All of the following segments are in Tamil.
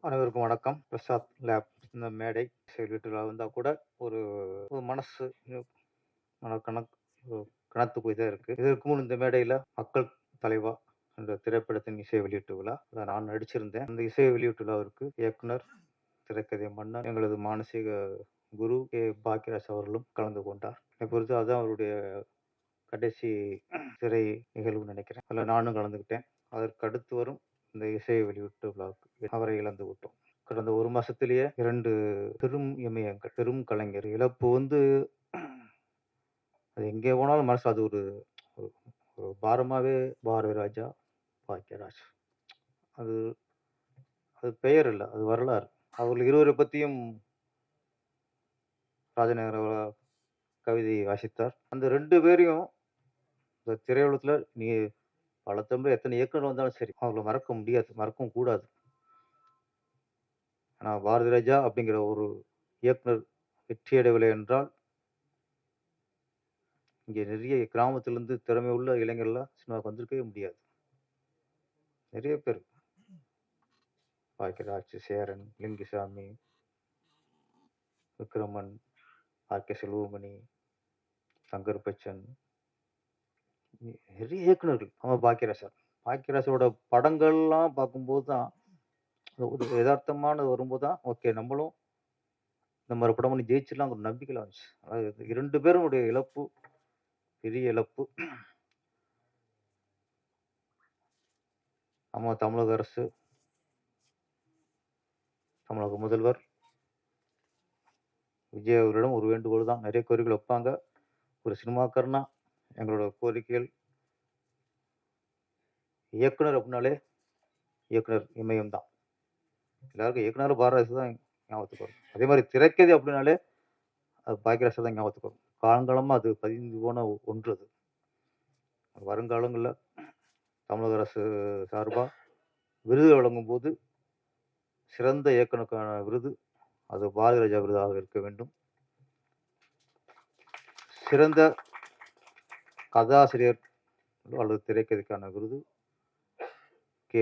அனைவருக்கும் வணக்கம். பிரசாத் லேப் இந்த மேடை வீட்டில் வந்தால் கூட ஒரு ஒரு மனசு மனக்கணக்கு ஒரு கனத்து போய் தான் இருக்கு. இதற்கு முன் இந்த மேடையில் மக்கள் தலைவா என்ற திரைப்படத்தின் இசை வெளியீட்டு விழா நான் நடிச்சிருந்தேன். அந்த இசை வெளியீட்டு விழாவிற்கு இயக்குனர், திரைக்கதை மன்னன், எங்களது மானசீக குரு கே பாக்யராஜ் அவர்களும் கலந்து கொண்டார். என்னை பொறுத்து அதுதான் அவருடைய கடைசி திரை நிகழ்வுன்னு நினைக்கிறேன். அதில் நானும் கலந்துக்கிட்டேன். அதற்கு அடுத்து வரும் இந்த இசை வெளியீட்டு விழாவுக்கு அவரை இழந்து விட்டோம். கடந்த ஒரு மாசத்திலேயே 2 பெரும் இமயங்கள், பெரும் கலைஞர் இழப்பு அது எங்கே போனாலும் மனசு அது ஒரு ஒரு ஒரு பாரமாவே பாரதி ராஜா, பாக்யராஜ். அது அது பெயர் இல்ல, அது வரலாறு. அவர்கள் இருவரை பத்தியும் ராஜநேகர் கவிதை வாசித்தார். அந்த 2 பேரையும் இந்த திரையுலகத்துல நீ பல தமிழ் எத்தனை இயக்குனர் வந்தாலும் சரி, அவங்கள மறக்க முடியாது, மறக்கவும் கூடாது. ஆனா பாரதி ராஜா அப்படிங்கிற ஒரு இயக்குனர் வெற்றியடையவில்லை என்றால், இங்கே நிறைய கிராமத்திலிருந்து திறமை உள்ள இளைஞர்லாம் சினிமாவுக்கு வந்திருக்கவே முடியாது. நிறைய பேர் பாக்யராஜ், சேரன், லிங்குசாமி, விக்ரமன், ஆர்.கே. செல்வமணி, சங்கர் பச்சன், நிறைய இயக்குனர்கள். ஆமா பாக்யராஜ் சார். பாக்யராஜோட படங்கள்லாம் பார்க்கும்போது தான் ஒரு எதார்த்தமான வரும்போது தான், ஓகே நம்மளும் இந்த மாதிரி படம் பண்ணி ஜெயிச்சிடலாம் ஒரு நம்பிக்கையில வந்துச்சு. அதாவது 2 பேருடைய இழப்பு பெரிய இழப்பு. நம்ம தமிழக அரசு, தமிழக முதல்வர் விஜய் அவர்களிடம் ஒரு வேண்டுகோள் தான். நிறைய கோரிக்கைகள் வைப்பாங்க. ஒரு சினிமாக்காரனா எங்களோட கோரிக்கைகள், இயக்குனர் அப்படின்னாலே இயக்குனர் இமயம் தான். எல்லாருக்கும் இயக்குனர் பாரதிராஜா தான் ஞாபகத்துக்கு வரும். அதே மாதிரி திரைக்கதை அப்படின்னாலே அது பாக்யராஜ் தான் ஞாபகத்துக்கு வரும். காலங்காலமா அது பதிந்து போன ஒன்று அது. வருங்காலங்களில் தமிழக அரசு சார்பா விருது வழங்கும் போது சிறந்த இயக்குனருக்கான விருது அது பாரதி ராஜா விருதாக இருக்க வேண்டும். சிறந்த கதாசிரியர் அல்லது திரைக்கதைக்கான விருது கே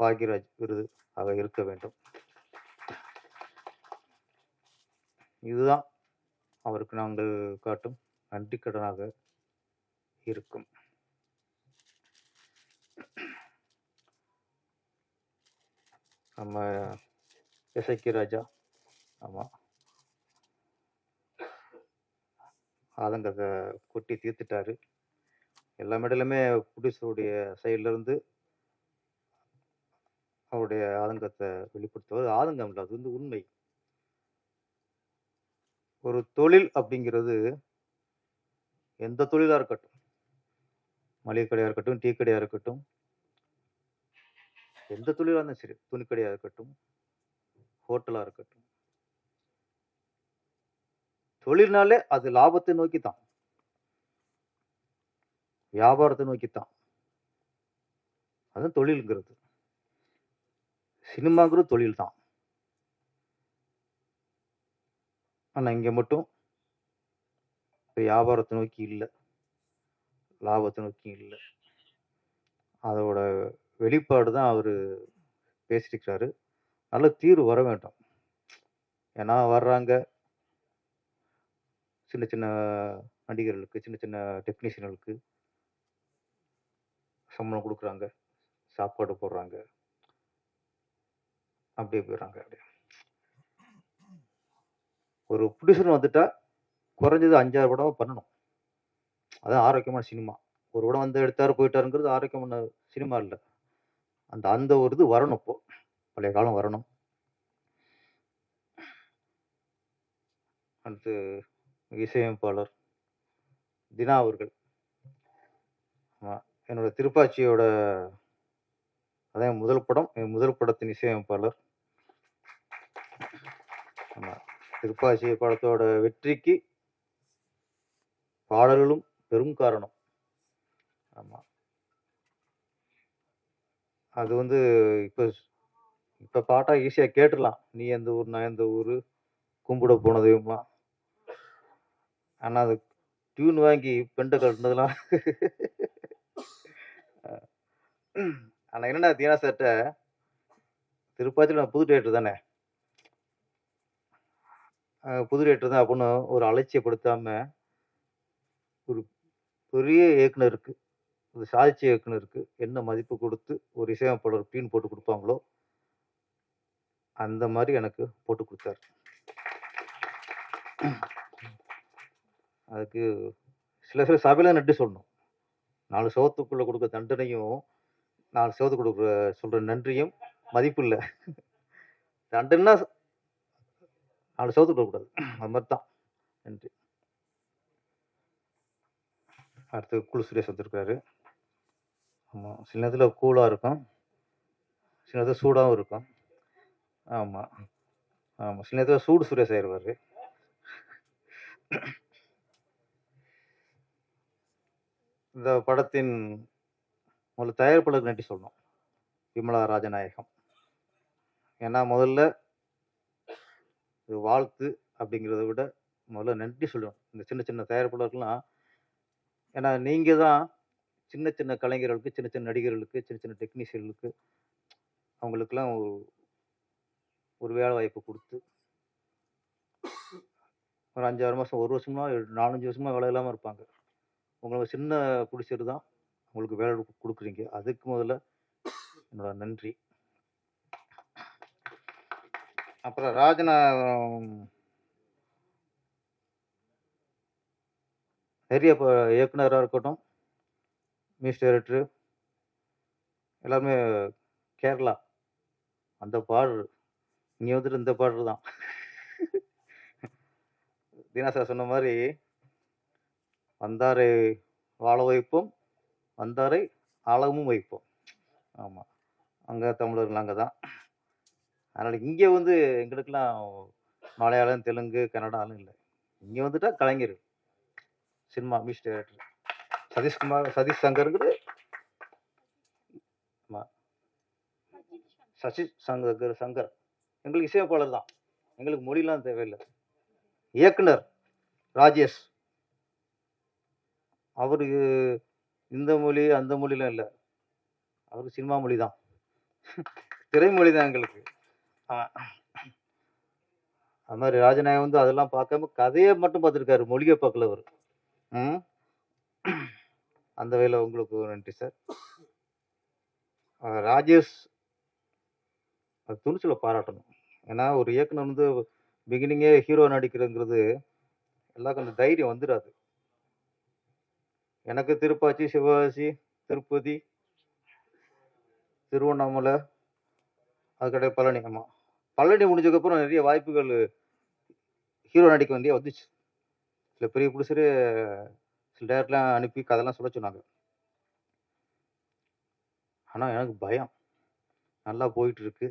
பாக்யராஜ் விருது ஆக இருக்க வேண்டும். இதுதான் அவருக்கு நாங்கள் காட்டும் நன்றி கடனாக இருக்கும். நம்ம இசைக்கு ராஜா, ஆமா, ஆதங்கத்தை கொட்டி தீர்த்துட்டாரு. எல்லா மேடையிலுமே ப்ரொடியூசருடைய சைட்ல இருந்து அவருடைய ஆதங்கத்தை வெளிப்படுத்துவது ஆதங்கம் இல்லை, அது உண்மை. ஒரு தொழில் அப்படிங்கிறது எந்த தொழிலா இருக்கட்டும், மளிகை கடையா இருக்கட்டும், டீ கடையா இருக்கட்டும், எந்த தொழிலா இருந்தாலும் சரி, துணிக்கடையா இருக்கட்டும், ஹோட்டலா இருக்கட்டும், தொழில்னாலே அது லாபத்தை நோக்கி தான், வியாபாரத்தை நோக்கி தான். அதுதான் தொழில்ங்கிறது. சினிமாங்கிறது தொழில் தான். ஆனா இங்க மட்டும் வியாபாரத்தை நோக்கி இல்லை, லாபத்தை நோக்கி இல்லை. அதோட வெளிப்பாடு தான் அவரு பேசியிருக்கிறாரு. நல்ல தீர்வு வர வேண்டும். ஏன்னா வர்றாங்க சின்ன சின்ன நடிகர்களுக்கு, சின்ன சின்ன டெக்னீஷியன்களுக்கு சம்பளம் கொடுக்குறாங்க, சாப்பாடு போடுறாங்க, அப்படியே போயிடுறாங்க. அப்படியே ஒரு ப்ரொடியூசர் வந்துட்டா குறைஞ்சது 5-6 படம் பண்ணணும். அதான் ஆரோக்கியமான சினிமா. ஒரு படம் வந்து எடுத்தாரு போயிட்டாருங்கிறது ஆரோக்கியமான சினிமா இல்லை. அந்த அந்த ஒரு இது வரணும். இப்போ பழைய காலம் வரணும். அடுத்து இசையமைப்பாளர் தினா அவர்கள், என்னோட திருப்பாச்சியோட அதான் முதல் படம், என் முதல் படத்தின் இசையமைப்பாளர். ஆமா, திருப்பாச்சி படத்தோட வெற்றிக்கு பாடல்களும் பெரும் காரணம். ஆமா, அது இப்ப இப்ப பாட்டா ஈஸியா கேட்டுடலாம். நீ எந்த ஊர், நான் எந்த ஊரு, கும்பிட போனதையுமா. ஆனா அது டியூன் வாங்கி பெண்டை கட்டினதுலாம் ஆனா என்னன்னா தினா சார்ட்ட திருப்பாச்சியில நான் புது டைரக்டர் தானே. புது டைரக்டர் தான் அப்படின்னு ஒரு அலட்சியப்படுத்தாம, ஒரு பெரிய இயக்குனருக்கு, ஒரு சாதிச்ச இயக்குனருக்கு என்ன மதிப்பு குடுத்து ஒரு இசையமைப்பாளர் டீன் போட்டு குடுப்பாங்களோ, அந்த மாரி எனக்கு போட்டு குடுத்தாரு. அதுக்கு சில சில சபையில நன்றி சொல்லணும். 4 செவுத்துக்குள்ள குடுக்குற தண்டனையும், 4 செவுத்துக்கு குடுக்குற சொல்ற நன்றியும் மதிப்பில்ல. தண்டனைன்னா 4 செவுத்துக்கு குடுக்கக்கூடாது. அது மாரி தான். நன்றி. அடுத்து குழு சுரேஷ் வந்திருக்காரு. ஆமா. சில நேரத்துல கூலா இருக்கும். சில நேரத்துல சூடாவும் இருக்கும். ஆமா. ஆமா. சில நேரத்துல சூடு சுரேஷ் ஆயிருவாரு. இந்த படத்தின் முதல்ல தயாரிப்பாளருக்கு நன்றி சொல்லணும். விமலா ராஜநாயகம். ஏன்னா முதல்ல இது வாழ்த்து அப்படிங்கிறத விட முதல்ல நன்றி சொல்லணும். இந்த சின்ன சின்ன தயாரிப்பாளருக்கெல்லாம் ஏன்னா நீங்க தான் சின்ன சின்ன கலைஞர்களுக்கு, சின்ன சின்ன நடிகர்களுக்கு, சின்ன சின்ன டெக்னீஷியன்களுக்கு அவங்களுக்கெல்லாம் ஒரு ஒரு வேலை வாய்ப்பு குடுத்து, ஒரு 5, 6 மாசம், 1 வருஷமா, 4, 5 வருஷமா வேலை இல்லாம இருப்பாங்க. உங்கள சின்ன புடிச்சது தான் உங்களுக்கு வேலை குடுக்குறீங்க. அதுக்கு முதல்ல என்னோட நன்றி. அப்புறம் நெறைய இயக்குனரா இருக்கட்டும், மியூசிக் டைரக்டர் எல்லாருமே கேரளா. அந்த பாடல் இங்க வந்துட்டு இந்த பாடல் தான். தீனா சார் சொன்ன மாரி, "வந்தாரை வாழ வைப்போம், வந்தாரை ஆளவும் வைப்போம்." ஆமா. அங்க தமிழர்கள் அங்க தான். அதனால இங்க வந்து எங்களுக்கெல்லாம் மலையாளம், தெலுங்கு, கன்னடாலாம் இல்ல. இங்க வந்துட்டா கலைஞர். Cinema music director. சதீஷ் சங்கர்ங்கிறது ஆமா. சங்கர். எங்களுக்கு இசையமைப்பாளர் தான். எங்களுக்கு மொழிலாம் தேவையில்ல. இயக்குனர் ராஜேஷ். அவரு இந்த மொழி, அந்த மொழிலாம் இல்ல. அவரு சினிமா மொழி தான். திரைமொழி தான் எங்களுக்கு. ஆ. அது மாரி ராஜநாயகம் வந்து அதெல்லாம் பார்க்காம கதைய மட்டும் பார்த்துருக்காரு. மொழிய பார்க்கல அவரு. ம். அந்த வகையில உங்களுக்கு நன்றி சார். ராஜேஷ் துணிச்சல பாராட்டணும். ஏன்னா ஒரு இயக்குனர் வந்து பிகினிங்கே ஹீரோ நடிக்கிறதுங்கிறது எல்லாருக்கும் அந்த தைரியம் வந்துராது. எனக்கு திருப்பாச்சி, சிவகாசி, திருப்பதி, திருவண்ணாமலை, அதுக்கடுத்து பழனி. ஆமா. பழனி முடிஞ்சதுக்கப்புறம் நெறைய வாய்ப்புகள் ஹீரோ நடிக்க வேண்டிய வந்துச்சு. சில பெரிய புடிச்சரு சில டைரக்டர்லாம் அனுப்பி கதைலாம் சொல்ல சொன்னாங்க. ஆனா எனக்கு பயம். நல்லா போயிட்டு இருக்கு.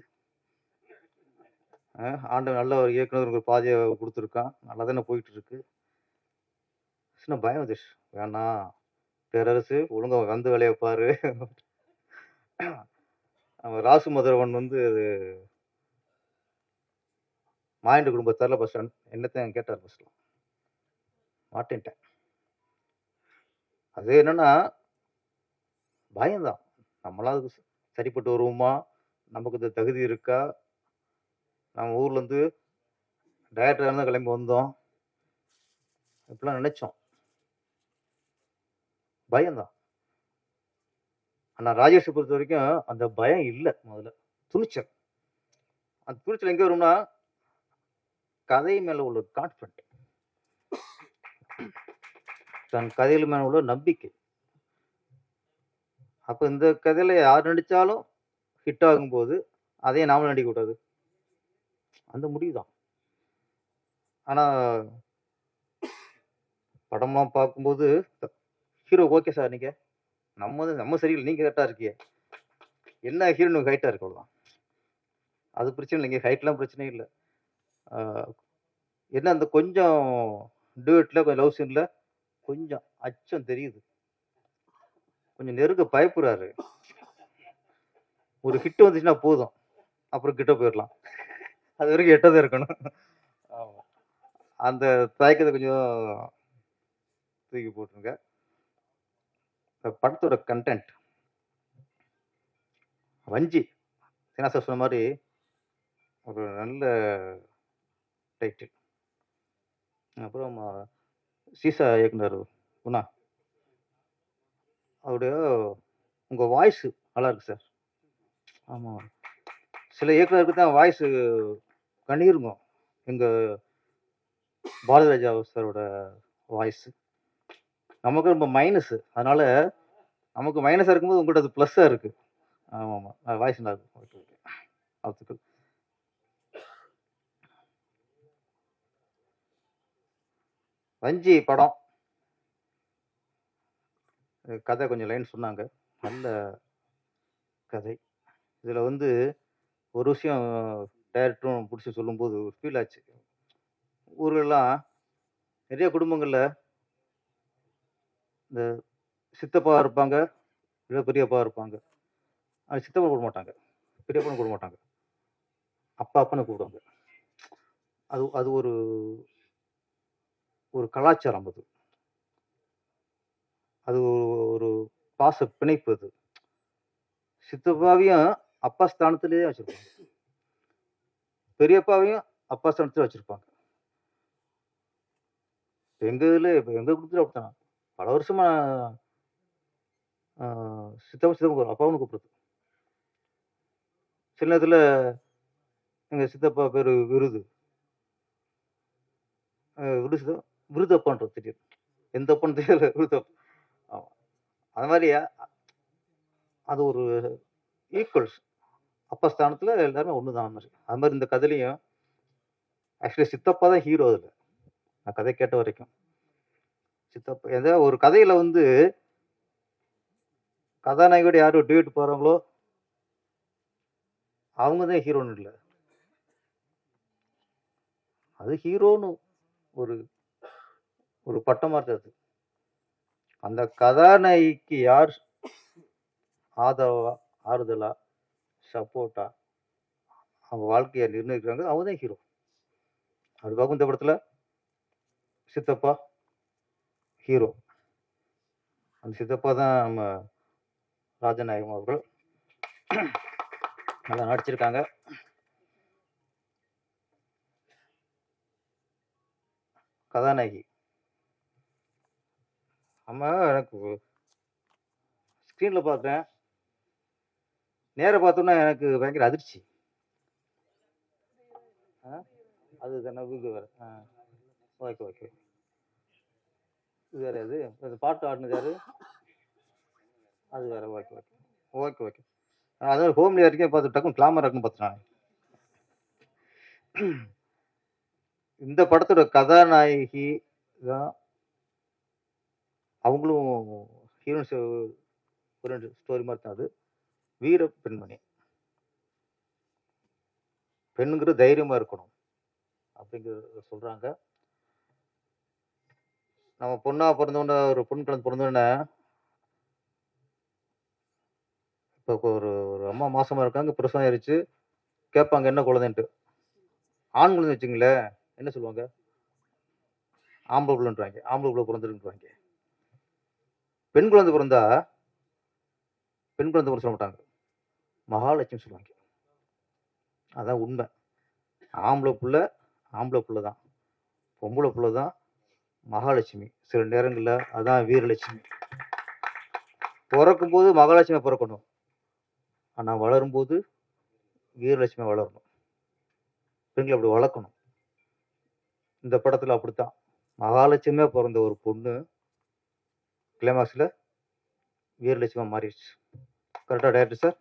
ஆண்டவன் நல்ல ஒரு இயக்குனருக்கு ஒரு பாதைய குடுத்துருக்கான். நல்லா தானே போயிட்டு இருக்கு. சின்ன பயம் வந்துருச்சு. வேணாம். பேரரசு ஒழுங்கா வந்த வேலைய பாரு. அவன் ராசு மதுரவன் வந்து மாயண்ட குடும்பத்தார்ல ஃபர்ஸ்ட் என்னத்தான் கேட்டார் ஃபர்ஸ்ட்ல. மாட்டேன்ட்டேன். அது என்னன்னா பயம் தான். நம்மளா அதுக்கு சரிப்பட்டு வருவோமா? நமக்கு இந்த தகுதி இருக்கா? நம்ம ஊர்லேருந்து டைரக்டரா தான் கிளம்பி வந்தோம். இப்படிலாம் நினைச்சோம். பயம் தான். ஆனா ராஜேஷ பொறுத்தவரைக்கும் அந்த பயம் இல்ல முதல்ல. துணிச்சல். அந்த துணிச்சல் எங்க வரும்னா, கதை மேல உள்ள கான்ஃபிடென்ட். தன் கதையில மேல உள்ள நம்பிக்கை. அப்ப இந்த கதையில யார் நடிச்சாலும் ஹிட் ஆகும்போது, அதே நாமளும் நடிக்கக்கூடாது. அந்த முடிவு தான். ஆனா படம்லாம் பார்க்கும்போது, ஹீரோ ஓகே சார் நீங்க. நம்ம சரியில்ல. நீங்க கரெக்ட்டா இருக்கீங்க. என்ன ஹீரோயின் ஹைட்டா இருக்கு அவ்வளவுதான். அது பிரச்சனை இல்லைங்க. ஹைட்லாம் பிரச்சனையே இல்ல. ஆ என்ன அந்த கொஞ்சம் டூயட்ல கொஞ்சம் லவ் சீன்ல கொஞ்சம் அச்சம் தெரியுது. கொஞ்சம் நெருங்க பயப்படுறாரு. ஒரு ஹிட் வந்துச்சுன்னா போதும். அப்புறம் கிட்ட போயிரலாம். அது வரைக்கும் எட்ட தான் இருக்கணும். ஆமா. அந்த தயக்கத்த கொஞ்சம் தூக்கி போட்டுருங்க. படத்தோட கன்டென்ட் வஞ்சி. சீனா சார் சொன்ன மாரி ஒரு நல்ல டைட்டில். அப்புறம் சீசா இயக்குனர் குணா, அவருடைய உங்க வாய்ஸ் நல்லா இருக்கு சார். ஆமா. சில இயக்குனருக்கு தான் வாய்ஸு கணீருங்கும். எங்க பாரதிராஜா சாரோட வாய்ஸ். நமக்கு ரொம்ப மைனஸு. அதனால நமக்கு மைனஸா இருக்கும்போது உங்கள்ட்ட அது ப்ளஸ்ஸா இருக்கு. ஆமாமா. வாய்ஸ் நல்லா இருக்கு. Okay, okay. வாழ்த்துக்கள். வஞ்சி படம். கதை கொஞ்சம் லைன் சொன்னாங்க. நல்ல கதை. இதுல வந்து ஒரு விஷயம் டைரக்டரும் புடிச்சு சொல்லும்போது ஃபீல் ஆச்சு. ஊர்லலாம் நெறைய குடும்பங்கள்ல இந்த சித்தப்பா இருப்பாங்க, இல்ல பெரியப்பா இருப்பாங்க. சித்தப்பா கூப்பிட மாட்டாங்க. பெரியப்பான்னு கூப்பிட மாட்டாங்க. அப்பா அப்பான்னு கூப்பிடுவாங்க. அது அது ஒரு ஒரு கலாச்சாரம் அது. அது ஒரு பாச பிணைப்பு அது. சித்தப்பாவையும் அப்பா ஸ்தானத்திலேயே வச்சிருப்பாங்க. பெரியப்பாவையும் அப்பா ஸ்தானத்திலே வச்சிருப்பாங்க. எங்க இதுல இப்ப எங்க குடும்பத்தில அப்படித்தான். பல வருஷமா ஆ சித்தப்பா சித்தப்பா அப்பான்னு கூப்பிடுறது. சில நேரத்தில எங்க சித்தப்பா பேரு விருது. விருது விருதப்பான்றது தெரியும். எந்த அப்பான்னு தெரியல. விருதப் ஆமா. அது மாரி அது ஒரு ஈக்குவல்ஸ். அப்பா ஸ்தானத்தில எல்லாருமே ஒண்ணு தான் மாரி. அது மாரி இந்த கதையிலயும் ஆக்சுவலி சித்தப்பா தான் ஹீரோ அதுல. நான் கதை கேட்ட வரைக்கும். சித்தப்பா ஏதோ ஒரு கதையில வந்து கதாநாயகியோட யாரு டூயட் பாடுறாங்களோ, அவங்க தான் ஹீரோன்னு இல்ல. அது ஹீரோன்னு ஒரு ஒரு பட்டமா இருக்காது. அந்த கதாநாயகிக்கு யார் ஆதரவா, ஆறுதலா, சப்போர்ட்டா அவங்க வாழ்க்கைய நிர்ணயிக்கிறாங்க, அவங்க தான் ஹீரோ. அதுக்காக இந்த படத்துல சித்தப்பா ஹீரோ. அந்த சித்தப்பா தான் நம்ம ராஜநாயகம் அவர்கள். நல்லா நடிச்சிருக்காங்க. கதாநாயகி. ஆமா எனக்கு ஸ்க்ரீன்ல பார்த்தேன். நேரா பார்த்தோனே எனக்கு பயங்கர அதிர்ச்சி. ஆ அது தானே இது வேற. Okay, okay. இது வேற அது. அந்த பாட்டு ஆடுனது யாரு? அது வேற. Okay, okay. Okay, okay. அதான் ஹோம்லியா இருக்கேன் பார்த்து டக்குனு கிளாமரா இருக்குன்னு பார்த்தேன் நானு. இந்த படத்தோட கதாநாயகி தான் அவங்களும் ஹீரோயின்ஸ் ஒரு 2 ஸ்டோரி மாரி தான் அது. வீர பெண்மணி. பெண்ணுங்கிறது தைரியமா இருக்கணும். அப்படிங்கிறத சொல்றாங்க. நம்ம பொண்ணா பொறந்தோனே ஒரு பொண் குழந்தை பொறந்தோனே, இப்ப ஒரு ஒரு அம்மா மாசமா இருக்காங்க, பிரசவம் ஆயிருச்சு. கேட்பாங்க என்ன குழந்தைன்ட்டு. ஆண் குழந்தை வச்சுக்கங்களேன், என்ன சொல்லுவாங்க? ஆம்பள புள்ளன்றாய்ங்க. ஆம்பள புள்ள பொறந்திருக்குன்றாய்ங்க. பெண் குழந்தை பொறந்தா, பெண் குழந்தை பொறக்க சொல்ல மாட்டாங்க. மகாலட்சுமின்னு சொல்லுவாய்ங்க. அதான் உண்ம. ஆம்பள புள்ள, ஆம்பள புள்ள தான். பொம்பள புள்ள தான் மகாலட்சுமி. சில நேரங்கள்ல அதான் வீரலட்சுமி. பொறக்கும்போது மகாலட்சுமியா பொறக்கணும். ஆனா வளரும்போது வீரலட்சுமியா வளரணும். பெண்கள அப்படி வளர்க்கணும். இந்த படத்துல அப்படித்தான். மகாலட்சுமியா பொறந்த ஒரு பொண்ணு, கிளைமாக்ஸ்ல வீரலட்சுமியா மாறிருச்சு. கரெக்ட்டா டைரக்டர் சார்?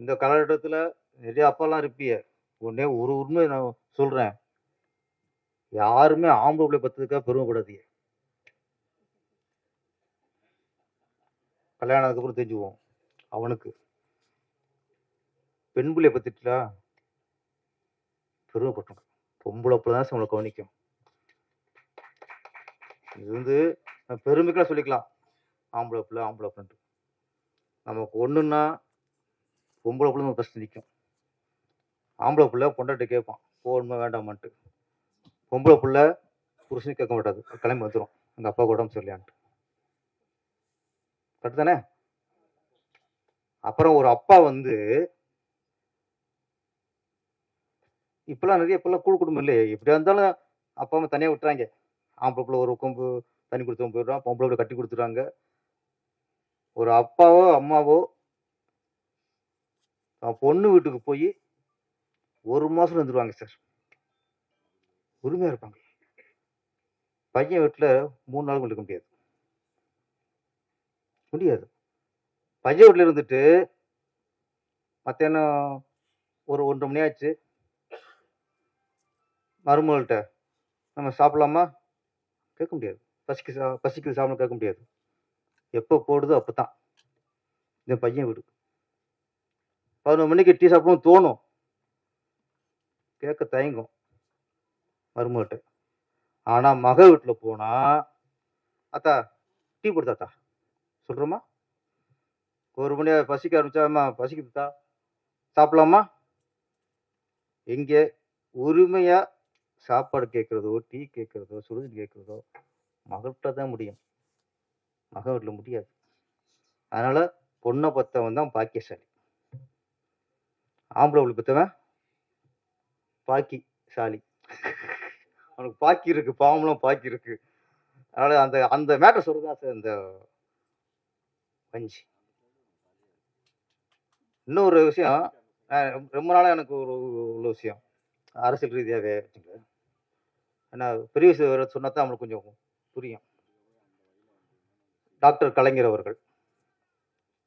இந்த காலகட்டத்துல நெறைய அப்பாலாம் இருப்பீய. ஒண்ணே ஒரு உண்மைய நான் சொல்றேன். யாருமே ஆம்பள புள்ளைய பெத்ததுக்காக பெருமைப்படாதீங்க. கல்யாணம் ஆனதுக்கப்புறம் தெரிஞ்சுக்குவோம். அவனுக்கு. பெண் புள்ளைய பெத்துட்டா பெருமைப்படணும். பொம்பள புள்ள தான் நம்மள கவனிக்கும். இது வந்து பெருமைக்கா சொல்லிக்கலாம். ஆம்பள புள்ள, ஆம்பள புள்ளன்ட்டு. நமக்கு ஒண்ணுன்னா பொம்பள புள்ள தான் ஃபர்ஸ்ட் நிக்கும். ஆம்பள புள்ள பொண்டாட்டிய கேட்பான். போணுமா வேண்டாமான்ட்டு. பொம்பள புள்ள புருஷனையும் கேட்க மாட்டாது. கிளம்பி வந்துரும். எங்க அப்பாவுக்கு உடம்பு சரியில்லையான்ட்டு. கரெக்ட் தானே? அப்புறம் ஒரு அப்பா வந்து இப்பலாம் நிறைய இப்பலாம் கூழ் குடும்பம் இல்லையே. எப்படியா இருந்தாலும் அப்பா, அம்மா தனியா விட்டுறாய்ங்க. ஆம்பள புள்ள ஒரு கொம்பு தண்ணி குடுத்தவன் போயிடுறான். பொம்பள புள்ள கட்டி குடுத்துறாங்க. ஒரு அப்பாவோ, அம்மாவோ பொண்ணு வீட்டுக்கு போயி 1 மாசம் இருந்துருவாங்க சார். உரிமையா இருப்பாங்க. பையன் வீட்ல 3 நாள் இருக்க முடியாது. முடியாது. பையன் வீட்ல இருந்துட்டு மத்தியானம் ஒரு 1:30 மணி ஆச்சு. மருமகள்ட்ட நம்ம சாப்பிடலாமா? கேட்க முடியாது. பசிக்குது சாப்பிடணும்னு கேட்க முடியாது. எப்ப போடுதோ அப்பதான். இது பையன் வீடு. 11 மணிக்கு டீ சாப்பிடணும்னு தோணும். கேட்க தயங்கும் மருமகள்ட்ட. ஆனா மக வீட்ல போனா, "அத்தா டீ போடு தாத்தா" சொல்றோமா? 1 மணி பசிக்க ஆரம்பிச்சா, "அம்மா பசிக்குதுத்தா, சாப்பிடலாமா?" எங்க உரிமையா சாப்பாடு கேட்கிறதோ, டீ கேட்கிறதோ, சுடுதண்ணி கேட்கிறதோ மகள்ட்ட தான் முடியும். மகன் வீட்ல முடியாது. அதனால பொண்ண பெத்தவன் தான் பாக்கியசாலி. ஆம்பள புள்ள பெத்தவன் பாக்கிசாலி. அவனுக்கு பாக்கி இருக்கு. பாவம்லாம் பாக்கி இருக்கு. அதனால அந்த அந்த மேட்டர் சொல்றது தான் சார் இந்த வஞ்சி. இன்னொரு விஷயம், ரொம்ப நாளா எனக்கு ஒரு உள்ள விஷயம். அரசியல் ரீதியாவே வச்சுக்கங்க. ஏன்னா பெரிய விஷயம் சொன்னா தான் நம்மளுக்கு கொஞ்சம் புரியும். டாக்டர் கலைஞர் அவர்கள்.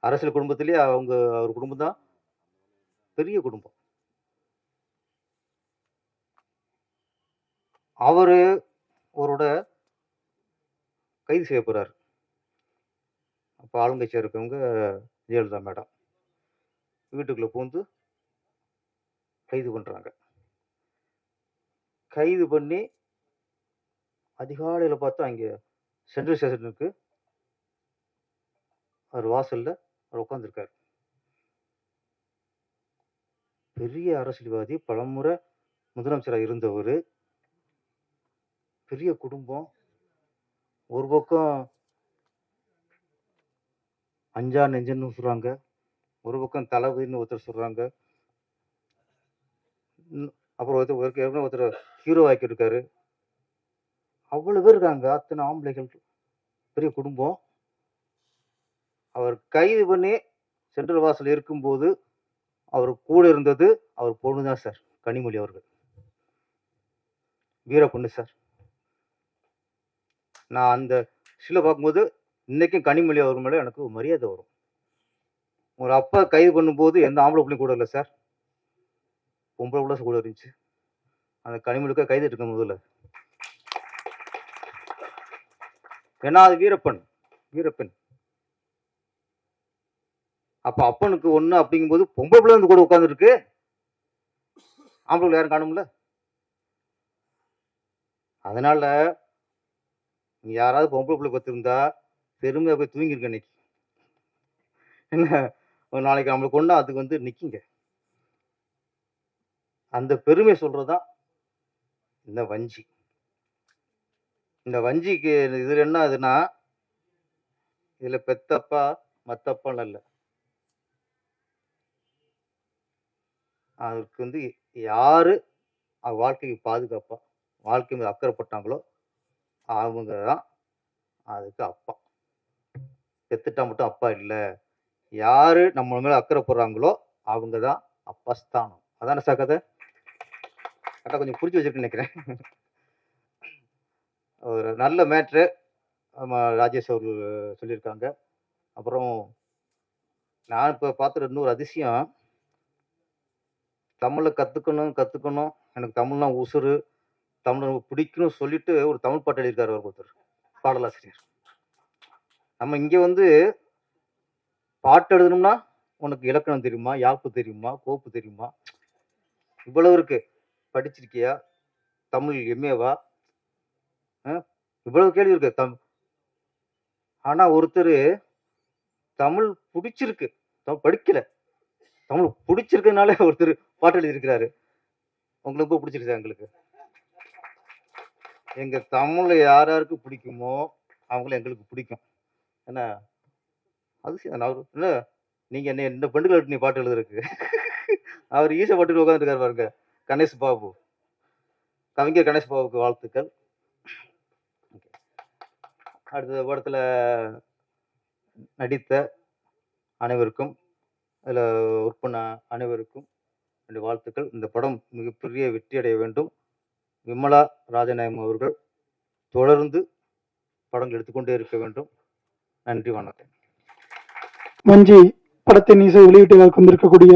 அரசியல் குடும்பத்திலேயே அவர் குடும்பம் தான் பெரிய குடும்பம். அவரு அவரோட கைது செய்யப்படுறாரு. அப்ப ஆளுங்கட்சியா இருக்கவங்க ஜெயலலிதா மேடம். வீட்டுக்குள்ள புகுந்து கைது பண்றாங்க. கைது பண்ணி அதிகாலையில பார்த்தா அங்க சென்ட்ரல் ஸ்டேஷனுக்கு அவர் வாசல்ல அவர் உட்கார்ந்திருக்காரு. பெரிய அரசியல்வாதி, பலமுறை முதலமைச்சரா இருந்தவரு. பெரிய குடும்பம். ஒரு பக்கம் அஞ்சா நெஞ்சன்னு சொல்றாங்க. ஒரு பக்கம் தளபதின்னு ஒருத்தர் சொல்றாங்க. அப்புறம் ஒருத்தர் ஹீரோ ஆக்கியிருக்காரு. அவ்வளவு பேர் இருக்காங்க. அத்தனை ஆம்பளைகள். பெரிய குடும்பம். அவர் கைது பண்ணி சென்ட்ரல் வாசல் இருக்கும்போது, அவர் கூட இருந்தது அவர் பொண்ணு தான் சார். கனிமொழி அவர்கள். வீர பொண்ணு சார். நான் அந்த சில பார்க்கும்போது, இன்னைக்கும் கனிமொழி அவர் மேல எனக்கு ஒரு மரியாதை வரும். ஒரு அப்பா கைது பண்ணும்போது எந்த ஆம்பளை புள்ளையும் கூட இல்ல சார். பொம்பளை புள்ள கூட இருந்துச்சு. அந்த கனிமொழிக்காக கைது எடுக்க முதல்ல. ஏன்னா அது வீரப்பன். வீரப்பெண். அப்ப அப்பனுக்கு ஒண்ணு அப்படிங்கும்போது பொம்பளை புள்ள வந்து கூட உட்கார்ந்துருக்கு. ஆம்பளை யாரும் காணும்ல. அதனால நீ யாராவது பொம்பளை புள்ள பெத்திருந்தா பெருமையா போய் தூங்கிருக்க இன்னைக்கு. என்ன ஒரு நாளைக்கு நம்மளுக்கு ஒண்ணா அதுக்கு வந்து நிக்குங்க. அந்த பெருமை சொல்றதுதான் இந்த வஞ்சி. இந்த வஞ்சிக்கு இதுல என்ன ஆகுதுன்னா, இதுல பெத்தப்பா மத்தப்பான்னு இல்ல. அதுக்கு வந்து யாரு வாழ்க்கைக்கு பாதுகாப்பா, வாழ்க்கை மீது அக்கறைப்பட்டாங்களோ அவங்க தான் அதுக்கு அப்பா. பெத்துட்டா மட்டும் அப்பா இல்ல. யாரு நம்ம மேல அக்கறைப்படுறாங்களோ அவங்க தான் அப்பா ஸ்தானம். அதானே சார் கதை? கரெக்ட்டா கொஞ்சம் புரிஞ்சு வச்சிருக்கேன்னு நெனைக்கிறேன். ஒரு நல்ல மேட்ரு நம்ம ராஜேஷ் அவர்கள் சொல்லியிருக்காங்க. அப்புறம் நான் இப்ப பார்த்துற இன்னொரு அதிசயம், தமிழ கத்துக்கணும், கத்துக்கணும். எனக்கு தமிழ்னா உசுரு. தமிழ் ரொம்ப பிடிக்கும்னு சொல்லிட்டு ஒரு தமிழ் பாட்டு எழுதியிருக்காரு அவரு ஒருத்தர். பாடலாசிரியர். நம்ம இங்க வந்து பாட்டு எழுதணும்னா, உனக்கு இலக்கணம் தெரியுமா? யாப்பு தெரியுமா? கோப்பு தெரியுமா? இவ்வளவு இருக்கு. படிச்சிருக்கியா? தமிழ் எம்.ஏ.வா? அ இவ்வளவு கேள்வி இருக்கு. ஆனா ஒருத்தரு தமிழ் புடிச்சிருக்கு. படிக்கல. தமிழ் புடிச்சிருக்கிறதுனால ஒருத்தர் பாட்டு எழுதியிருக்கிறாரு. உங்களுக்கு ரொம்ப புடிச்சிருச்சா எங்களுக்கு? எங்க தமிழ யார் யாருக்கு பிடிக்குமோ, அவங்கள எங்களுக்கு பிடிக்கும். என்ன அதிசயம். நான் இல்ல நீங்க என்ன இந்த பெண்டுகள் நீ பாட்டு எழுதுறதுக்கு அவர் ஈஸியா பாட்டுக்கு உட்காந்துருக்காரு பாருங்க. கணேஷ் பாபு, கவிஞர் கணேஷ் பாபுக்கு வாழ்த்துக்கள். அடுத்த படத்துல நடித்த அனைவருக்கும், அதில் ஒர்க் பண்ண அனைவருக்கும் என்னுடைய வாழ்த்துக்கள். இந்த படம் மிகப்பெரிய வெற்றி அடைய வேண்டும். விமலா ராஜநாயகம் அவர்கள் தொடர்ந்து படங்கள் எடுத்துக்கொண்டே இருக்க வேண்டும். நன்றி, வணக்கம். வஞ்சி படத்தின் இசை வெளியீட்டு வந்திருக்கக்கூடிய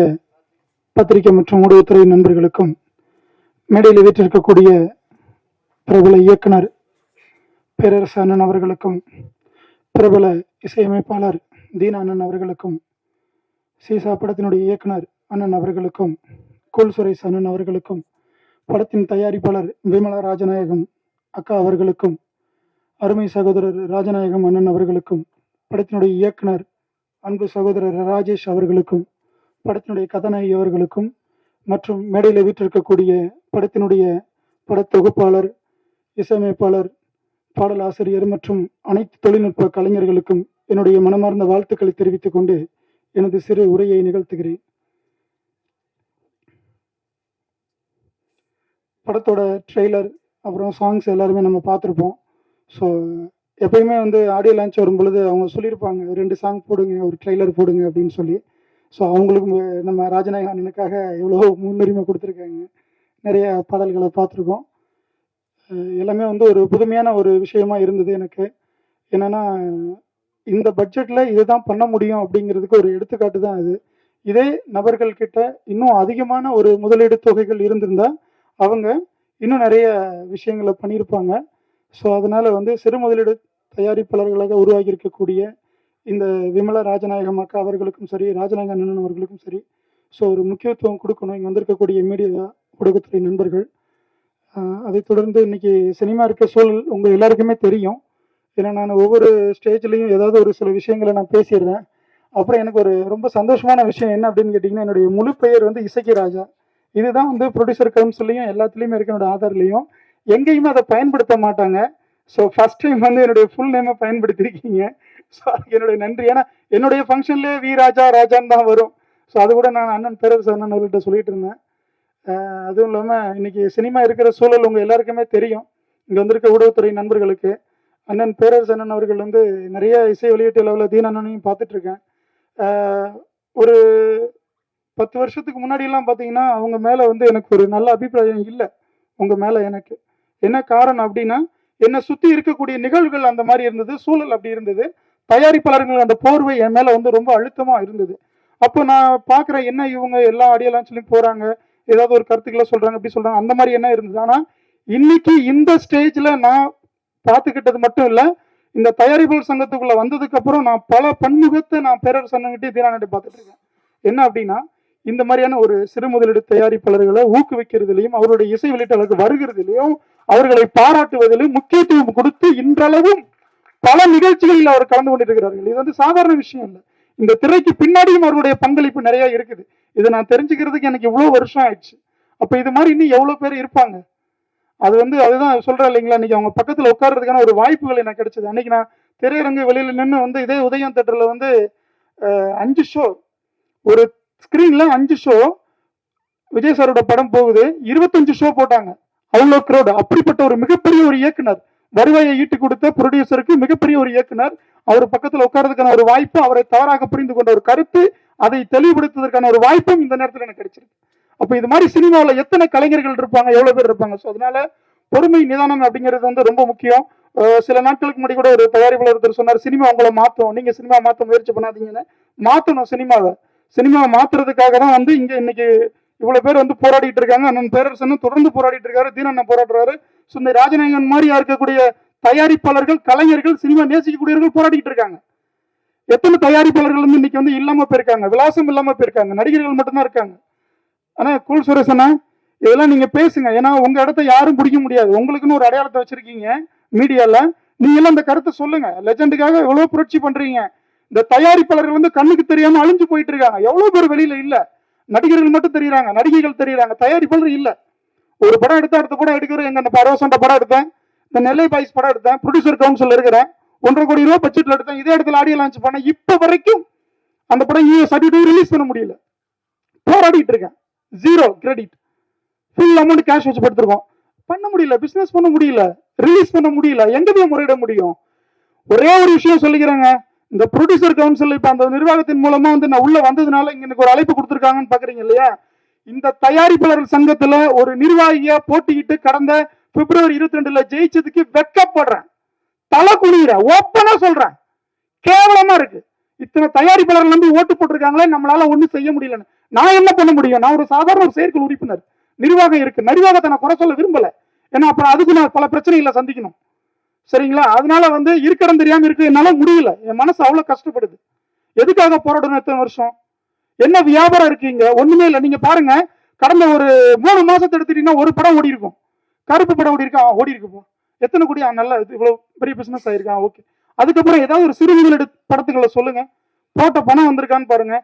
பத்திரிகை மற்றும் ஊடகத்துறை நண்பர்களுக்கும், மேடையில் வீற்றிருக்கக்கூடிய பிரபல இயக்குனர் பேரரசு அண்ணன் அவர்களுக்கும், பிரபல இசையமைப்பாளர் தீனா அண்ணன் அவர்களுக்கும், சீசா படத்தினுடைய இயக்குனர் அண்ணன் அவர்களுக்கும், கூல் சுரேஷ் அண்ணன் அவர்களுக்கும், படத்தின் தயாரிப்பாளர் விமலா ராஜநாயகம் அக்கா அவர்களுக்கும், அருமை சகோதரர் ராஜநாயகம் அண்ணன் அவர்களுக்கும், படத்தினுடைய இயக்குனர் அன்பு சகோதரர் ராஜேஷ் அவர்களுக்கும், படத்தினுடைய கதாநாயகி அவர்களுக்கும், மற்றும் மேடையில் வீற்றிருக்கக்கூடிய படத்தினுடைய படத்தொகுப்பாளர், இசையமைப்பாளர், பாடல் ஆசிரியர் மற்றும் அனைத்து தொழில்நுட்ப கலைஞர்களுக்கும் என்னுடைய மனமார்ந்த வாழ்த்துக்களை தெரிவித்துக் கொண்டு எனது சிறு உரையை நிகழ்த்துகிறேன். படத்தோட ட்ரெய்லர் அப்புறம் சாங்ஸ் எல்லாருமே நம்ம பார்த்துருப்போம். ஸோ எப்பயுமே ஆடியோ லான்ச் வரும் பொழுது அவங்க சொல்லியிருப்பாங்க, 2 சாங் போடுங்க, ஒரு ட்ரெய்லர் போடுங்க அப்படின்னு சொல்லி. ஸோ அவங்களுக்கு நம்ம ராஜநாயக அண்ணனுக்காக எவ்வளோ முன்னுரிமை கொடுத்துருக்காங்க. நிறைய பாடல்களை பார்த்துருக்கோம். எல்லாமே ஒரு புதுமையான ஒரு விஷயமா இருந்தது எனக்கு. என்னன்னா, இந்த பட்ஜெட்ல இதுதான் பண்ண முடியும் அப்படிங்கிறதுக்கு ஒரு எடுத்துக்காட்டு தான் அது. இதே நபர்கள் கிட்ட இன்னும் அதிகமான ஒரு முதலீடு தொகைகள் இருந்திருந்தா அவங்க இன்னும் நிறைய விஷயங்களை பண்ணியிருப்பாங்க. ஸோ அதனால சிறு முதலீடு தயாரிப்பாளர்களாக உருவாகி இருக்கக்கூடிய இந்த விமலா ராஜநாயகம் அக்கா அவர்களுக்கும் சரி, ராஜநாயக அண்ணன் அவர்களுக்கும் சரி, ஸோ ஒரு முக்கியத்துவம் கொடுக்கணும். இங்கே வந்திருக்கக்கூடிய மீடியா ஊடகத்துறை நண்பர்கள். அதை தொடர்ந்து இன்னைக்கு சினிமா இருக்க சூழல் உங்கள் எல்லாருக்குமே தெரியும். ஏன்னா நான் ஒவ்வொரு ஸ்டேஜ்லையும் ஏதாவது ஒரு சில விஷயங்களை நான் பேசிடுறேன். அப்புறம் எனக்கு ஒரு ரொம்ப சந்தோஷமான விஷயம் என்ன அப்படின்னு கேட்டிங்கன்னா, என்னுடைய முழு பெயர் இசக்கி ராஜா. இதுதான் ப்ரொடியூசர் கவுன்சிலையும் எல்லாத்துலேயுமே இருக்க என்னோட ஆதார்லையும். எங்கேயுமே அதை பயன்படுத்த மாட்டாங்க. ஸோ ஃபர்ஸ்ட் டைம் என்னுடைய ஃபுல் நேமை பயன்படுத்தியிருக்கீங்க. ஸோ அதுக்கு என்னுடைய நன்றி. ஏன்னா என்னுடைய ஃபங்க்ஷன்லேயே வி ராஜா ராஜான்னு தான் வரும். ஸோ அது கூட நான் அண்ணன் பேரரசு அண்ணன் அவர்கிட்ட சொல்லிட்டு இருந்தேன். அதுவும் இல்லாமல் இன்னைக்கு சினிமா இருக்கிற சூழல் உங்கள் எல்லாருக்குமே தெரியும். இங்கே வந்திருக்க ஊடகத்துறை நண்பர்களுக்கு அண்ணன் பேரரசு அண்ணன் அவர்கள் நிறைய இசை வெளியீட்டு அளவில் தீன அண்ணனையும் பார்த்துட்ருக்கேன். ஒரு 10 வருஷத்துக்கு முன்னாடியெல்லாம் பார்த்தீங்கன்னா அவங்க மேலே எனக்கு ஒரு நல்ல அபிப்பிராயம் இல்லை. உங்கள் மேலே எனக்கு என்ன காரணம் அப்படின்னா, என்னை சுற்றி இருக்கக்கூடிய நிகழ்வுகள் அந்த மாதிரி இருந்தது, சூழல் அப்படி இருந்தது. தயாரிப்பாளர்கள் அந்த போர்வை என் மேலே ரொம்ப அழுத்தமாக இருந்தது. அப்போ நான் பார்க்குறேன், என்ன இவங்க எல்லா ஆடியோலாம் சொல்லி போகிறாங்க, ஏதாவது ஒரு கருத்துக்களை சொல்கிறாங்க, அப்படி சொல்கிறாங்க, அந்த மாதிரி என்ன இருந்தது. ஆனால் இன்னைக்கு இந்த ஸ்டேஜில் நான் பார்த்துக்கிட்டது மட்டும் இல்லை, இந்த தயாரிப்பாளர் சங்கத்துக்குள்ளே வந்ததுக்கு அப்புறம் நான் பல பன்முகத்தை நான் பேரரசு அண்ணன்கிட்டே தீனானே பார்த்துட்டு இருக்கேன். என்ன அப்படின்னா, இந்த மாதிரியான ஒரு சிறு முதலீடு தயாரிப்பாளர்களை ஊக்குவிக்கிறதுலையும் அவருடைய இசை வெளியீட்டாளருக்கு வருகிறதுலையும் அவர்களை பாராட்டுவதிலும் முக்கியத்துவம் கொடுத்து இன்றளவும் பல நிகழ்ச்சிகளில் அவர் கலந்து கொண்டிருக்கிறார்கள். இது சாதாரண விஷயம் இல்லை. இந்த திரைக்கு பின்னாடியும் அவருடைய பங்களிப்பு நிறைய இருக்குது. இதை நான் தெரிஞ்சுக்கிறதுக்கு எனக்கு இவ்வளவு வருஷம் ஆயிடுச்சு. அப்ப இது மாதிரி இன்னும் எவ்வளவு பேர் இருப்பாங்க. அது அதுதான் சொல்றேன் இல்லைங்களா, இன்னைக்கு அவங்க பக்கத்துல உட்கார்றதுக்கான ஒரு வாய்ப்புகள் எனக்கு கிடைச்சது. அன்னைக்கு நான் திரையரங்கு வெளியில நின்று இதே உதயம் தேட்டர்ல 5 ஷோ, ஒரு ஸ்கிரீன்ல 5 ஷோ விஜய் சாரோட படம் போகுது, 25 ஷோ போட்டாங்க. அவ்வளோ க்ரௌட். அப்படிப்பட்ட ஒரு மிகப்பெரிய ஒரு இயக்குனர், வருவாயை ஈட்டு கொடுத்த ப்ரொடியூசருக்கு மிகப்பெரிய ஒரு இயக்குனர், அவர் பக்கத்தில் உட்கார்றதுக்கான ஒரு வாய்ப்பு, அவரை தவறாக புரிந்து கொண்ட ஒரு கருத்து, அதை தெளிவுபடுத்துவதற்கான ஒரு வாய்ப்பும் இந்த நேரத்தில் எனக்கு கிடைச்சிருக்கு. அப்ப இது மாதிரி சினிமாவில் எத்தனை கலைஞர்கள் இருப்பாங்க, எவ்வளவு பேர் இருப்பாங்க. ஸோ அதனால பொறுமை நிதானம் அப்படிங்கிறது ரொம்ப முக்கியம். சில நாட்களுக்கு முன்னாடி கூட ஒரு தயாரிப்பாளர் ஒருத்தர் சொன்னார், சினிமா உங்களை மாற்றும், நீங்க சினிமா மாற்ற முயற்சி பண்ணாதீங்கன்னு. மாற்றணும் சினிமாவை மாத்துறதுக்காக தான் இங்க இன்னைக்கு இவ்வளவு பேர் போராடிட்டு இருக்காங்க. அண்ணன் பேரரசனும் தொடர்ந்து போராடிட்டு இருக்காரு, தீனண்ணன் போராடுறாரு. இந்த ராஜநாயகன் மாதிரியா இருக்கக்கூடிய தயாரிப்பாளர்கள், கலைஞர்கள், சினிமா நேசிக்கக்கூடியவர்கள் போராடிட்டு இருக்காங்க. எத்தனை தயாரிப்பாளர்கள் இன்னைக்கு இல்லாம போயிருக்காங்க, விலாசம் இல்லாம போயிருக்காங்க, நடிகர்கள் மட்டும்தான் இருக்காங்க. ஆனா கூல் சுரேசனா, இதெல்லாம் நீங்க பேசுங்க. ஏன்னா உங்க இடத்த யாரும் பிடிக்க முடியாது. உங்களுக்குன்னு ஒரு அடையாளத்தை வச்சிருக்கீங்க மீடியால. நீங்க எல்லாம் இந்த கருத்தை சொல்லுங்க. லெஜண்டுக்காக எவ்வளவு புரட்சி பண்றீங்க. இந்த தயாரிப்பாளர்கள் கண்ணுக்கு தெரியாம அழிஞ்சு போயிட்டு இருக்காங்க. எவ்வளவு பேர் வெளியில இல்ல, நடிகர்கள் மட்டும் தெரியுறாங்க, நடிகைகள் தெரியுறாங்க, தயாரிப்பாளர் இல்ல. ஒரு படம் எடுத்தா அடுத்த படம் எடுக்கிறோம். எங்க பரவசண்ட படம் எடுத்தேன், இந்த நெல்லை பாய்ஸ் படம் எடுத்தேன், ப்ரொடியூசர் கவுன்சில் இருக்கிறேன், 1.5 கோடி ரூபாய் பட்ஜெட்ல எடுத்தேன், இதே இடத்துல ஆடியோ லான்ச் பண்ணேன். இப்ப வரைக்கும் அந்த படம் யூஎஸ் ரிலீஸ் பண்ண முடியல, போராடிட்டு இருக்கேன். 0 கிரெடிட், ஃபுல் அமௌண்ட் கேஷ் வச்சு படுத்திருக்கோம். பண்ண முடியல, பிசினஸ் பண்ண முடியல, ரிலீஸ் பண்ண முடியல, எங்க போய் முறையிட முடியும்? ஒரே ஒரு விஷயம் சொல்லிக்கிறேங்க, இந்த ப்ரொடியூசர் கவுன்சில் இப்ப அந்த நிர்வாகத்தின் மூலமா வந்து நான் உள்ள வந்ததுனால இங்க எனக்கு ஒரு அழைப்பு கொடுத்துருக்காங்கன்னு பாக்குறீங்க இல்லையா? இந்த தயாரிப்பாளர் சங்கத்துல ஒரு நிர்வாகியா போட்டிக்கிட்டு கடந்த பிப்ரவரி 22 ஜெயிச்சதுக்கு வெட்கப்படுறேன், தலை குனிகிறேன், ஓப்பனா சொல்றேன். கேவலமா இருக்கு. இத்தனை தயாரிப்பாளர்கள் நம்பி ஓட்டு போட்டிருக்காங்களே, நம்மளால ஒண்ணும் செய்ய முடியலன்னு. நான் என்ன பண்ண முடியும்? நான் ஒரு சாதாரண ஒரு செயற்குழு உறுப்பினர், நிர்வாகம் இருக்கு. நிர்வாகத்தை நான் குறை சொல்ல விரும்பல, ஏன்னா அப்புறம் அதுக்கு நான் பல பிரச்சனைகளை சந்திக்கணும். சரிங்களா? அதனால வந்து இருக்கிறம் தெரியாம இருக்கு, என்னால முடியல. என் மனசு அவ்வளவு கஷ்டப்படுது. எதுக்காக போராடணும்? எத்தனை வருஷம் என்ன வியாபாரம் இருக்கீங்க? ஒண்ணுமே இல்லை. நீங்க பாருங்க, கடந்த ஒரு 3 மாசத்தை எடுத்துட்டீங்கன்னா ஒரு படம் ஓடி இருக்கும். கருப்பு படம் ஓடி இருக்கா? ஓடி இருக்குப்போ. எத்தனை கோடி? நல்லா, இவ்வளவு பெரிய பிசினஸ் ஆயிருக்கான். ஓகே. அதுக்கப்புறம் ஏதாவது ஒரு சிறு முதலீடு படத்துக்களை சொல்லுங்க, போட்ட பணம் வந்திருக்கான்னு பாருங்க.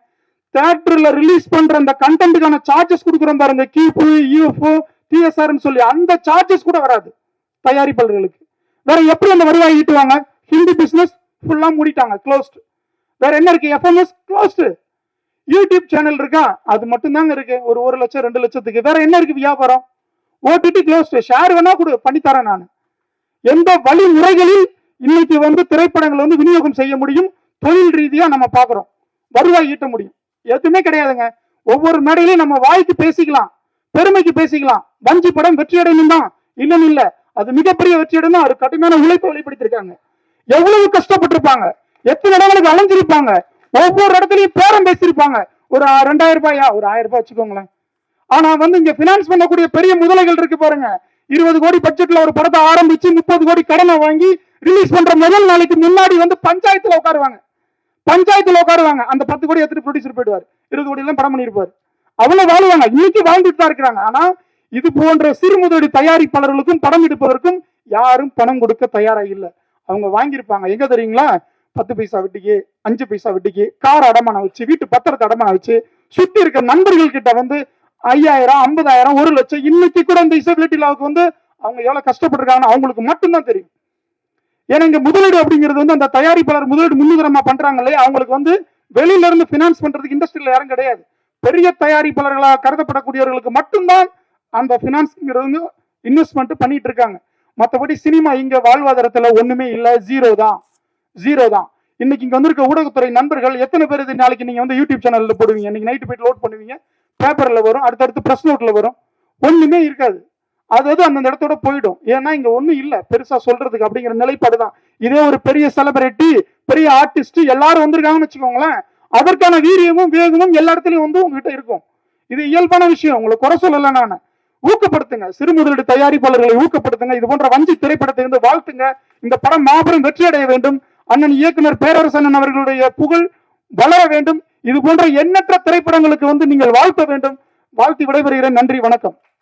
தியேட்டர்ல ரிலீஸ் பண்ற அந்த கண்டென்ட்டுக்கான சார்ஜஸ் கொடுக்குறோம் பாருங்க, கியூபு, யூஎஃப்ஓ, டிஎஸ்ஆர் சொல்லி, அந்த சார்ஜஸ் கூட வராது தயாரிப்பாளர்களுக்கு. வேற எப்படி அந்த வருவாய் ஈட்டுவாங்க? ஹிந்தி பிசினஸ் ஃபுல்லா மூடிட்டாங்க, க்ளோஸ்ட். வேற என்ன இருக்கு? FMS closed. யூடியூப் சேனல் இருக்கா? அது மட்டும் தாங்க இருக்கு, ஒரு 1 லட்சம் 2 லட்சத்துக்கு. வேற என்ன இருக்கு வியாபாரம்? OTT closed. ஷேர் வேணா கொடு, பண்ணித்தரேன் நான். எந்த வழிமுறைகளில் இன்னைக்கு வந்து திரைப்படங்கள் வந்து விநியோகம் செய்ய முடியும், தொழில் ரீதியா நம்ம பாக்குறோம், வருவாய் ஈட்ட முடியும்? எதுவுமே கிடையாதுங்க. ஒவ்வொரு மேடையிலையும் நம்ம வாய்க்கு பேசிக்கலாம், பெருமைக்கு பேசிக்கலாம். வஞ்சி படம் வெற்றி அடையணும் தான், இல்லன்னு இல்ல, அது மிகப்பெரிய வெற்றி அடையணும். அது கடுமையான உழைப்பு வெளிப்படுத்திருக்காங்க. எவ்வளவு கஷ்டப்பட்டிருப்பாங்க, எத்தனை இடங்களுக்கு அலைஞ்சிருப்பாங்க, ஒவ்வொரு இடத்துலயும் பேரம் பேசியிருப்பாங்க. ஒரு 2000 ரூபாயா, ஒரு 1000 ரூபாய் வச்சுக்கோங்களேன். ஆனா வந்து இங்க பினான்ஸ் பண்ணக்கூடிய பெரிய முதலைகள் இருக்கு பாருங்க, 20 கோடி பட்ஜெட்ல ஒரு படத்தை ஆரம்பிச்சு 30 கோடி கடனை வாங்கி ரிலீஸ் பண்ற முதல் நாளைக்கு முன்னாடி வந்து பஞ்சாயத்துல உட்காருவாங்க. அந்த 10 கோடி எடுத்துட்டு ப்ரொடியூசர் போயிடுவார், 20 கோடி எல்லாம் படம் பண்ணிருப்பாரு. அவ்வளவு வாழ்வாங்க, இன்னைக்கு வாழ்ந்துட்டு தான் இருக்கிறாங்க. ஆனா இது போன்ற சிறு முதலீடு தயாரிப்பாளர்களுக்கும் படம் எடுப்பதற்கும் யாரும் பணம் கொடுக்க தயாரா இல்லை. அவங்க வாங்கியிருப்பாங்க எங்க தெரியுங்களா? 10 பைசா வட்டிக்கு, 5 பைசா வட்டிக்கு, கார் அடமானம் வச்சு, வீட்டு பத்திரத்தை அடமானம் வச்சு, சுத்தி இருக்க நண்பர்கள் கிட்ட வந்து 5000, 50000, 1 லட்சம். இன்னைக்கு கூட இந்த டிசபிலிட்டி லாவுக்கு வந்து அவங்க எவ்வளவு கஷ்டப்பட்டிருக்காங்கன்னு அவங்களுக்கு மட்டும்தான் தெரியும். ஏன்னா இங்க முதலீடு அப்படிங்கிறது வந்து அந்த தயாரிப்பாளர் முதலீடு முன்னுரிமை பண்றாங்க இல்லையா, அவங்களுக்கு வந்து வெளியில இருந்து பினான்ஸ் பண்றதுக்கு இண்டஸ்ட்ரியில யாரும் கிடையாது. பெரிய தயாரிப்பாளர்களாக கருதப்படக்கூடியவர்களுக்கு மட்டும்தான் அந்த பினான்ஸ்ங்கிறது இன்வெஸ்ட்மெண்ட் பண்ணிட்டு இருக்காங்க. மற்றபடி சினிமா இங்க வாழ்வாதாரத்துல ஒண்ணுமே இல்ல, ஜீரோ தான். இன்னைக்கு இங்க வந்திருக்க ஊடகத்துறை நண்பர்கள் எத்தனை பேர் இது நாளைக்கு நீங்க வந்து யூடியூப் சேனல்ல போடுவீங்க, இன்னைக்கு நைட்டு போயிட்டு லோட் பண்ணுவீங்க, பேப்பர்ல வரும், அடுத்தடுத்து பிரஸ் நோட்ல வரும், ஒண்ணுமே இருக்காது. அதாவது அந்த இடத்தோட போயிடும். ஏன்னா இங்க ஒண்ணும் இல்ல பெருசா சொல்றதுக்கு அப்படிங்கிற நிலைப்பாடுதான். இதே ஒரு பெரிய செலிபிரிட்டி, பெரிய ஆர்டிஸ்ட் எல்லாரும் வந்திருக்காங்கன்னு வச்சுக்கோங்களேன், அதற்கான வீரியமும் வேகமும் எல்லா இடத்துலயும் வந்து உங்ககிட்ட இருக்கும். இது இயல்பான விஷயம், உங்களை குறை சொல்லல. நான் ஊக்கப்படுத்துங்க, சிறு முதலீடு தயாரிப்பாளர்களை ஊக்கப்படுத்துங்க. இது போன்ற வஞ்சி திரைப்படத்தை வந்து வாழ்த்துங்க. இந்த படம் மாபெரும் வெற்றி அடைய வேண்டும். அண்ணன் இயக்குனர் பேரரசன் அவர்களுடைய புகழ் வளர வேண்டும். இது போன்ற எண்ணற்ற திரைப்படங்களுக்கு வந்து நீங்கள் வாழ்த்த வேண்டும். வாழ்த்தி விடைபெறுகிறேன். நன்றி, வணக்கம்.